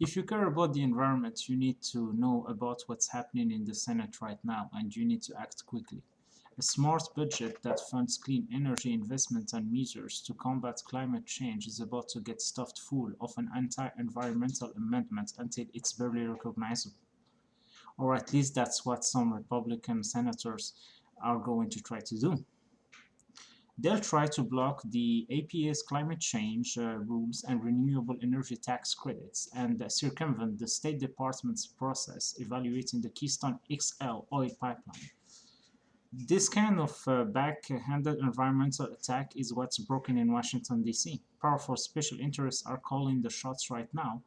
If you care about the environment, you need to know about what's happening in the Senate right now, and you need to act quickly. A smart budget that funds clean energy investments and measures to combat climate change is about to get stuffed full of an anti-environmental amendment until it's barely recognizable. Or at least that's what some Republican senators are going to try to do. They'll try to block the EPA's climate change rules and renewable energy tax credits and circumvent the State Department's process evaluating the Keystone XL oil pipeline. This kind of backhanded environmental attack is what's broken in Washington, D.C. Powerful special interests are calling the shots right now.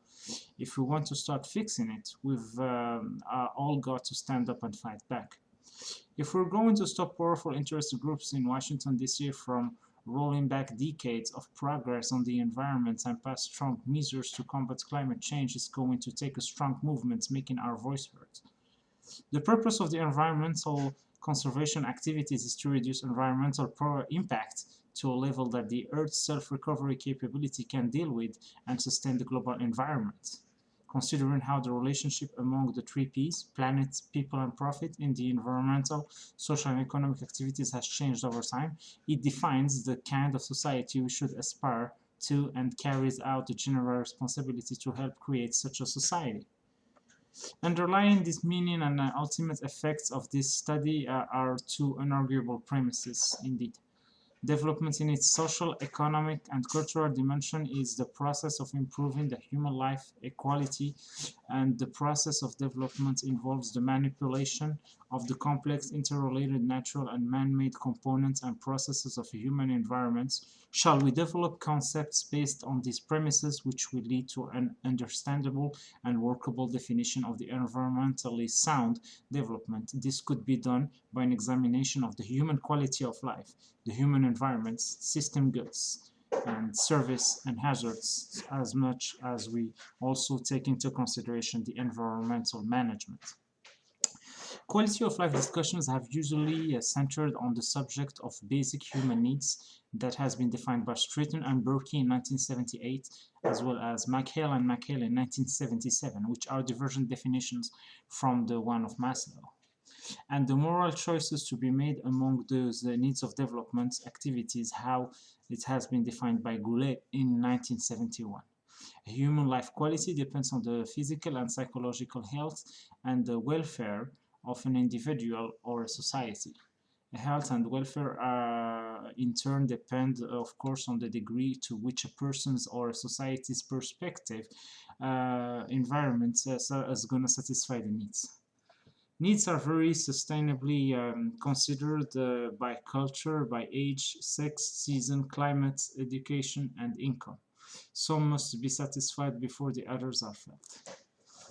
If we want to start fixing it, we've all got to stand up and fight back. If we're going to stop powerful interest groups in Washington, D.C. from rolling back decades of progress on the environment and pass strong measures to combat climate change, it's going to take a strong movement making our voice heard. The purpose of the environmental conservation activities is to reduce environmental impact to a level that the Earth's self-recovery capability can deal with and sustain the global environment. Considering how the relationship among the three P's, planet, people, and profit, in the environmental, social, and economic activities has changed over time, it defines the kind of society we should aspire to and carries out the general responsibility to help create such a society. Underlying this meaning and ultimate effects of this study are two unarguable premises, indeed. Development in its social, economic, and cultural dimension is the process of improving the human life equality, and the process of development involves the manipulation of the complex, interrelated natural and man-made components and processes of human environments. Shall we develop concepts based on these premises, which will lead to an understandable and workable definition of the environmentally sound development? This could be done by an examination of the human quality of life, the human environments, system goods, and service and hazards, as much as we also take into consideration the environmental management. Quality of life discussions have usually centered on the subject of basic human needs that has been defined by Stratton and Berkey in 1978, as well as McHale and McHale in 1977, which are divergent definitions from the one of Maslow, and the moral choices to be made among those needs of development activities, how it has been defined by Goulet in 1971. Human life quality depends on the physical and psychological health and the welfare of an individual or a society. Health and welfare in turn depend, of course, on the degree to which a person's or a society's perspective environment is going to satisfy the needs. Needs are very sustainably considered by culture, by age, sex, season, climate, education, and income. Some must be satisfied before the others are felt.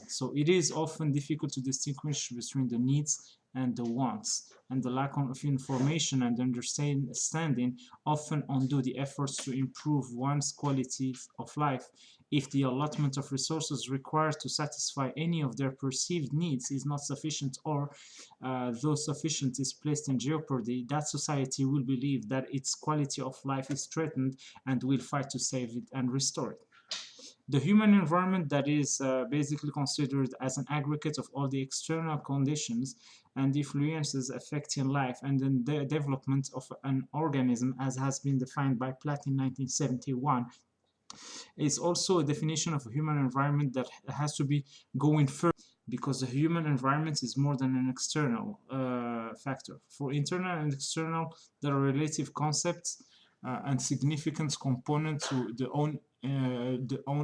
So it is often difficult to distinguish between the needs and the wants, and the lack of information and understanding often undo the efforts to improve one's quality of life. If the allotment of resources required to satisfy any of their perceived needs is not sufficient, or though sufficient is placed in jeopardy, that society will believe that its quality of life is threatened and will fight to save it and restore it. The human environment that is basically considered as an aggregate of all the external conditions and influences affecting life and then the development of an organism, as has been defined by Platt in 1971, is also a definition of a human environment that has to be going further, because the human environment is more than an external factor. For internal and external, there are relative concepts and significant component to the own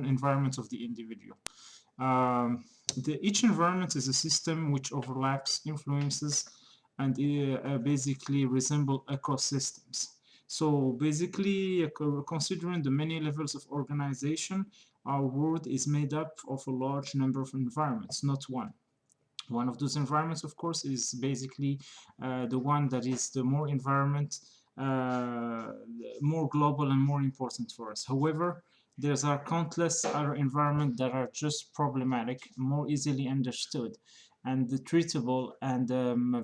environment of the individual. Each environment is a system which overlaps, influences, and basically resemble ecosystems. So basically, considering the many levels of organization, our world is made up of a large number of environments, not one. One of those environments, of course, is basically the one that is the more environment, more global and more important for us. However, there are countless other environments that are just problematic, more easily understood, and treatable, and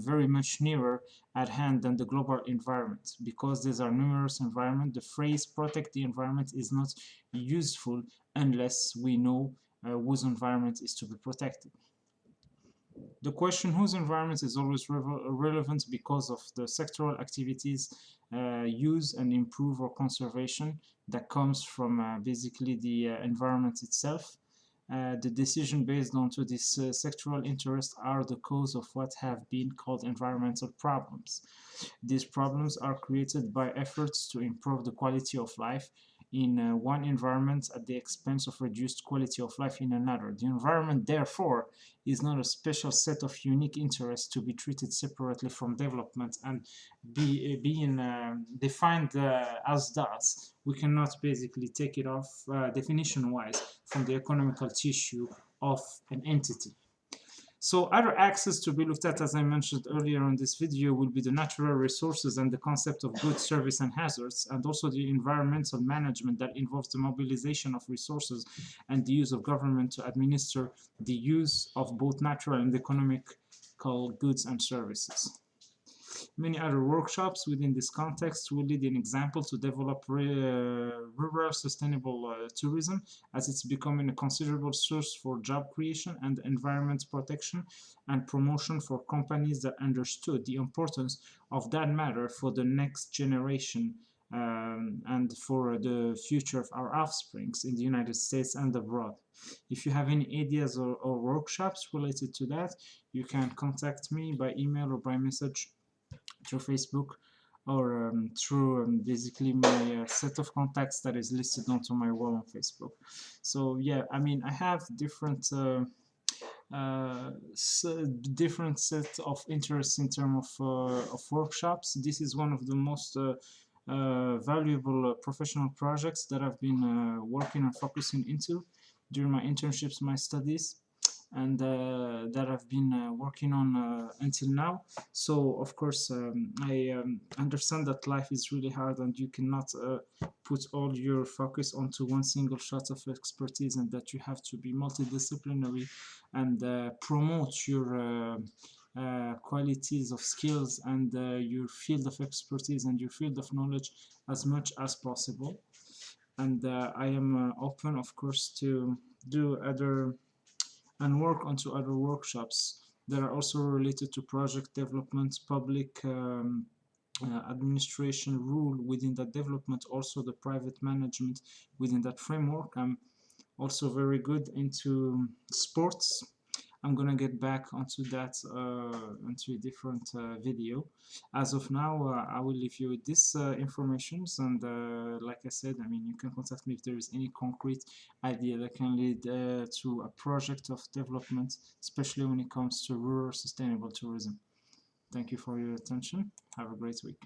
very much nearer at hand than the global environment. Because these are numerous environments, the phrase protect the environment is not useful unless we know whose environment is to be protected. The question whose environment is always relevant because of the sectoral activities use and improve or conservation that comes from basically the environment itself. The decision based onto this sectoral interest are the cause of what have been called environmental problems. These problems are created by efforts to improve the quality of life in one environment at the expense of reduced quality of life in another. The environment, therefore, is not a special set of unique interests to be treated separately from development and being defined as that. We cannot basically take it off definition-wise from the economical tissue of an entity. So other axes to be looked at, as I mentioned earlier in this video, will be the natural resources and the concept of goods, service, and hazards, and also the environmental management that involves the mobilization of resources and the use of government to administer the use of both natural and economical goods and services. Many other workshops within this context will lead an example to develop rural sustainable tourism, as it's becoming a considerable source for job creation and environment protection and promotion for companies that understood the importance of that matter for the next generation and for the future of our offsprings in the United States and abroad. If you have any ideas or workshops related to that, you can contact me by email or by message through Facebook or through basically my set of contacts that is listed onto my wall on Facebook. So yeah, I mean, I have different different set of interests in terms of workshops. This is one of the most valuable professional projects that I've been working and focusing into during my internships, my studies, and that I've been working on until now. So of course I understand that life is really hard and you cannot put all your focus onto one single shot of expertise, and that you have to be multidisciplinary and promote your qualities of skills and your field of expertise and your field of knowledge as much as possible. And I am open, of course, to do other and work onto other workshops that are also related to project development, public administration rule within that development, also the private management within that framework. I'm also very good into sports. I'm gonna get back onto that onto a different video. As of now, I will leave you with this information, and like I said, I mean, you can contact me if there is any concrete idea that can lead to a project of development, especially when it comes to rural sustainable tourism. Thank you for your attention. Have a great week.